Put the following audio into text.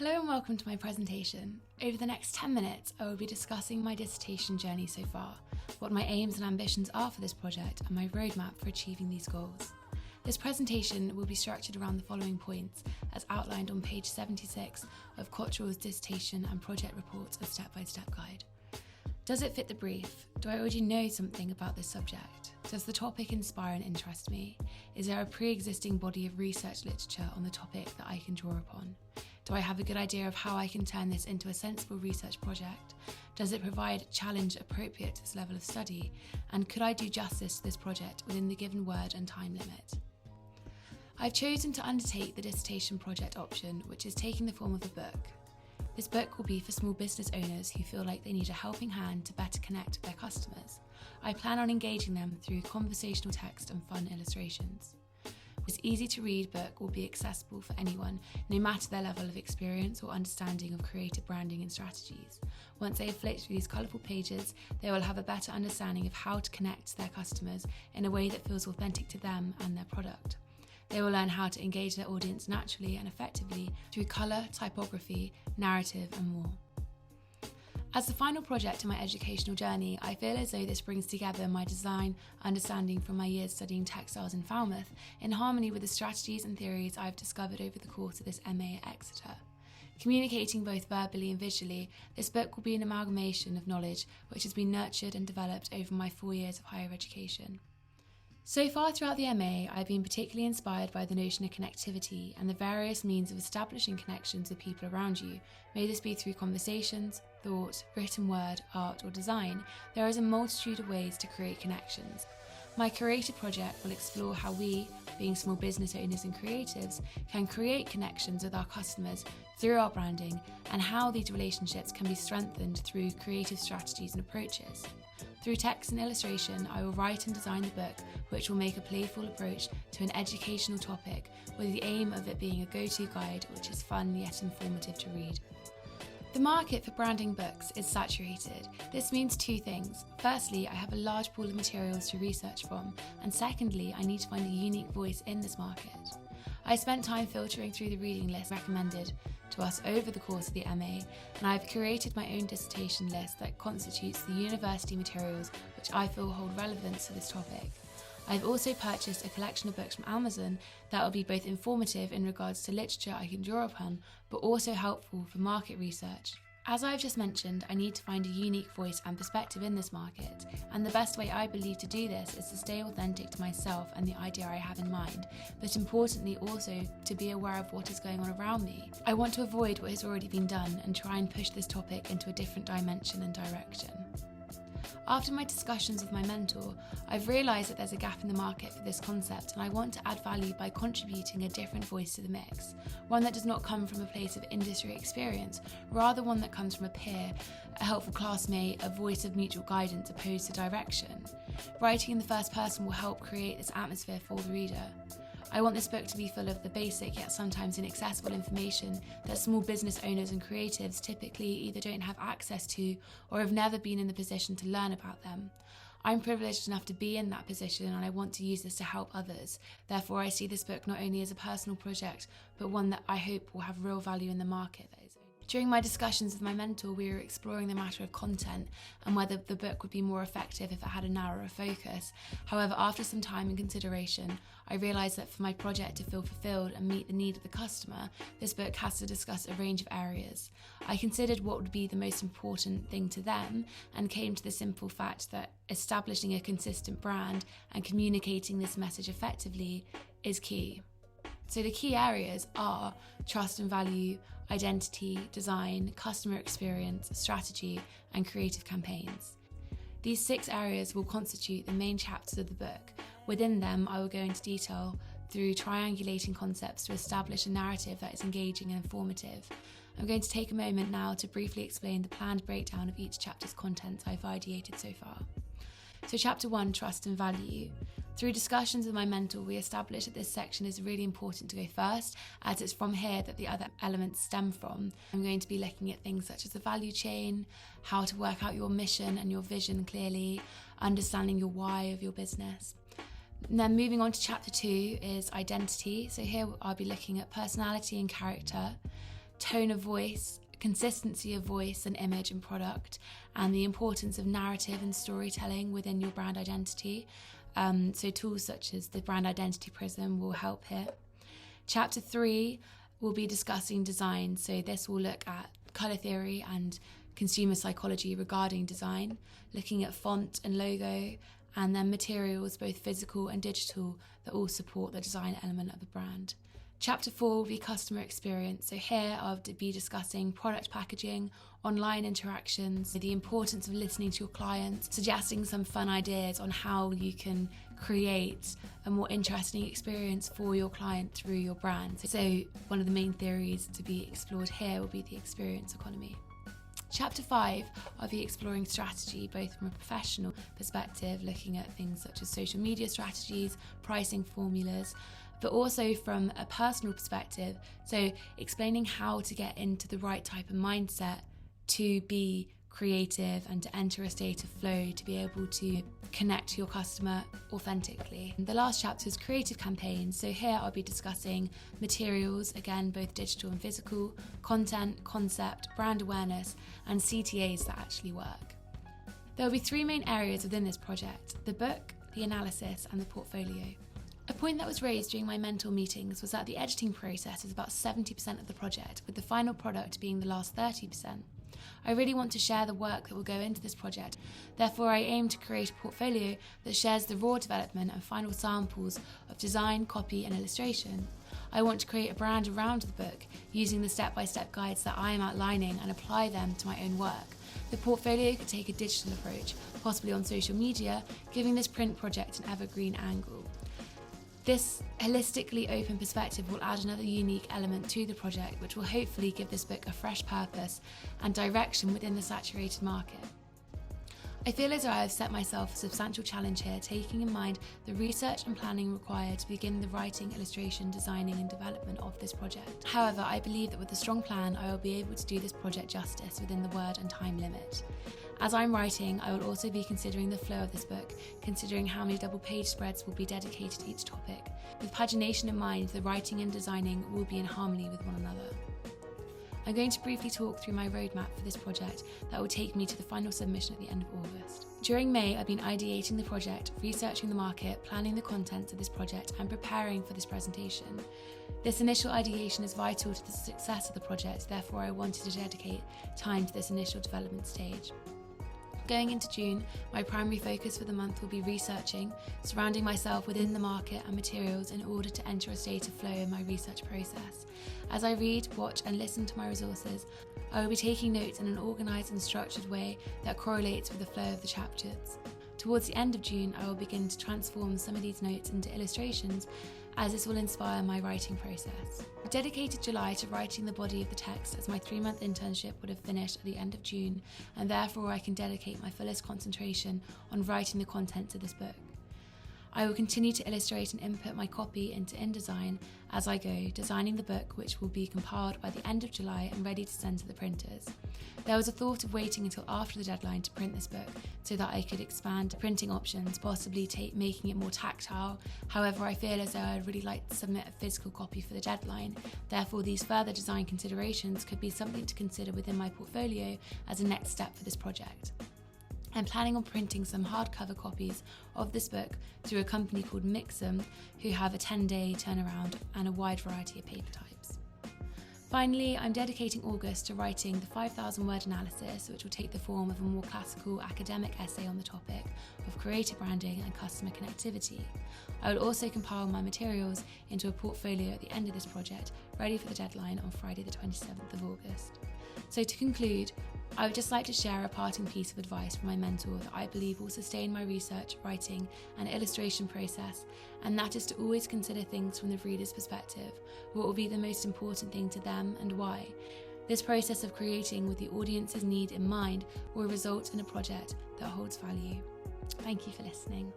Hello and welcome to my presentation. Over the next 10 minutes, I will be discussing my dissertation journey so far, what my aims and ambitions are for this project, and my roadmap for achieving these goals. This presentation will be structured around the following points, as outlined on page 76 of Cottrell's Dissertation and Project Report, a step-by-step guide. Does it fit the brief? Do I already know something about this subject? Does the topic inspire and interest me? Is there a pre-existing body of research literature on the topic that I can draw upon? Do I have a good idea of how I can turn this into a sensible research project? Does it provide a challenge appropriate to this level of study? And could I do justice to this project within the given word and time limit? I've chosen to undertake the dissertation project option, which is taking the form of a book. This book will be for small business owners who feel like they need a helping hand to better connect with their customers. I plan on engaging them through conversational text and fun illustrations. This easy-to-read book will be accessible for anyone, no matter their level of experience or understanding of creative branding and strategies. Once they have flicked through these colourful pages, they will have a better understanding of how to connect to their customers in a way that feels authentic to them and their product. They will learn how to engage their audience naturally and effectively through colour, typography, narrative, and more. As the final project in my educational journey, I feel as though this brings together my design understanding from my years studying textiles in Falmouth in harmony with the strategies and theories I've discovered over the course of this MA at Exeter. Communicating both verbally and visually, this book will be an amalgamation of knowledge which has been nurtured and developed over my 4 years of higher education. So far throughout the MA, I've been particularly inspired by the notion of connectivity and the various means of establishing connections with people around you. May this be through conversations, thought, written word, art or design. There is a multitude of ways to create connections. My curated project will explore how we, being small business owners and creatives, can create connections with our customers through our branding and how these relationships can be strengthened through creative strategies and approaches. Through text and illustration, I will write and design the book, which will make a playful approach to an educational topic with the aim of it being a go-to guide which is fun yet informative to read. The market for branding books is saturated. This means two things. Firstly, I have a large pool of materials to research from, and secondly, I need to find a unique voice in this market. I spent time filtering through the reading list recommended to us over the course of the MA, and I've curated my own dissertation list that constitutes the university materials which I feel hold relevance to this topic. I've also purchased a collection of books from Amazon that will be both informative in regards to literature I can draw upon, but also helpful for market research. As I've just mentioned, I need to find a unique voice and perspective in this market, and the best way I believe to do this is to stay authentic to myself and the idea I have in mind, but importantly also to be aware of what is going on around me. I want to avoid what has already been done and try and push this topic into a different dimension and direction. After my discussions with my mentor, I've realised that there's a gap in the market for this concept, and I want to add value by contributing a different voice to the mix, one that does not come from a place of industry experience, rather one that comes from a peer, a helpful classmate, a voice of mutual guidance opposed to direction. Writing in the first person will help create this atmosphere for the reader. I want this book to be full of the basic yet sometimes inaccessible information that small business owners and creatives typically either don't have access to or have never been in the position to learn about them. I'm privileged enough to be in that position, and I want to use this to help others. Therefore, I see this book not only as a personal project, but one that I hope will have real value in the market. During my discussions with my mentor, we were exploring the matter of content and whether the book would be more effective if it had a narrower focus. However, after some time and consideration, I realised that for my project to feel fulfilled and meet the need of the customer, this book has to discuss a range of areas. I considered what would be the most important thing to them and came to the simple fact that establishing a consistent brand and communicating this message effectively is key. So the key areas are trust and value, identity, design, customer experience, strategy, and creative campaigns. These 6 areas will constitute the main chapters of the book. Within them, I will go into detail through triangulating concepts to establish a narrative that is engaging and informative. I'm going to take a moment now to briefly explain the planned breakdown of each chapter's content I've ideated so far. So Chapter 1, Trust and Value. Through discussions with my mentor, we established that this section is really important to go first, as it's from here that the other elements stem from. I'm going to be looking at things such as the value chain, how to work out your mission and your vision clearly, understanding your why of your business. And then moving on to Chapter 2 is identity. So here I'll be looking at personality and character. tone of voice, consistency of voice and image and product, and the importance of narrative and storytelling within your brand identity. So tools such as the Brand Identity Prism will help here. Chapter 3 will be discussing design. So this will look at colour theory and consumer psychology regarding design, looking at font and logo, and then materials, both physical and digital, that all support the design element of the brand. Chapter 4 will be customer experience. So here I'll be discussing product packaging, online interactions, the importance of listening to your clients, suggesting some fun ideas on how you can create a more interesting experience for your client through your brand. So one of the main theories to be explored here will be the experience economy. Chapter 5, I'll be exploring strategy, both from a professional perspective, looking at things such as social media strategies, pricing formulas, but also from a personal perspective, so explaining how to get into the right type of mindset to be creative and to enter a state of flow to be able to connect to your customer authentically. The last chapter is creative campaigns. So here I'll be discussing materials, again, both digital and physical, content, concept, brand awareness, and CTAs that actually work. There will be 3 main areas within this project: the book, the analysis, and the portfolio. A point that was raised during my mentor meetings was that the editing process is about 70% of the project, with the final product being the last 30%. I really want to share the work that will go into this project. Therefore, I aim to create a portfolio that shares the raw development and final samples of design, copy, and illustration. I want to create a brand around the book, using the step-by-step guides that I am outlining and apply them to my own work. The portfolio could take a digital approach, possibly on social media, giving this print project an evergreen angle. This holistically open perspective will add another unique element to the project, which will hopefully give this book a fresh purpose and direction within the saturated market. I feel as though I have set myself a substantial challenge here, taking in mind the research and planning required to begin the writing, illustration, designing and development of this project. However, I believe that with a strong plan, I will be able to do this project justice within the word and time limit. As I'm writing, I will also be considering the flow of this book, considering how many double page spreads will be dedicated to each topic. With pagination in mind, the writing and designing will be in harmony with one another. I'm going to briefly talk through my roadmap for this project that will take me to the final submission at the end of August. During May, I've been ideating the project, researching the market, planning the contents of this project, and preparing for this presentation. This initial ideation is vital to the success of the project, therefore I wanted to dedicate time to this initial development stage. Going into June, my primary focus for the month will be researching, surrounding myself within the market and materials in order to enter a state of flow in my research process. As I read, watch and listen to my resources, I will be taking notes in an organised and structured way that correlates with the flow of the chapters. Towards the end of June, I will begin to transform some of these notes into illustrations, as this will inspire my writing process. I dedicated July to writing the body of the text, as my 3-month internship would have finished at the end of June, and therefore I can dedicate my fullest concentration on writing the contents of this book. I will continue to illustrate and input my copy into InDesign as I go, designing the book, which will be compiled by the end of July and ready to send to the printers. There was a thought of waiting until after the deadline to print this book so that I could expand printing options, possibly making it more tactile. However, I feel as though I'd really like to submit a physical copy for the deadline. Therefore, these further design considerations could be something to consider within my portfolio as a next step for this project. I'm planning on printing some hardcover copies of this book through a company called Mixum, who have a 10-day turnaround and a wide variety of paper types. Finally, I'm dedicating August to writing the 5,000-word analysis, which will take the form of a more classical academic essay on the topic of creative branding and customer connectivity. I will also compile my materials into a portfolio at the end of this project, ready for the deadline on Friday the 27th of August. So to conclude, I would just like to share a parting piece of advice from my mentor that I believe will sustain my research, writing and illustration process, and that is to always consider things from the reader's perspective. What will be the most important thing to them and why? This process of creating with the audience's need in mind will result in a project that holds value. Thank you for listening.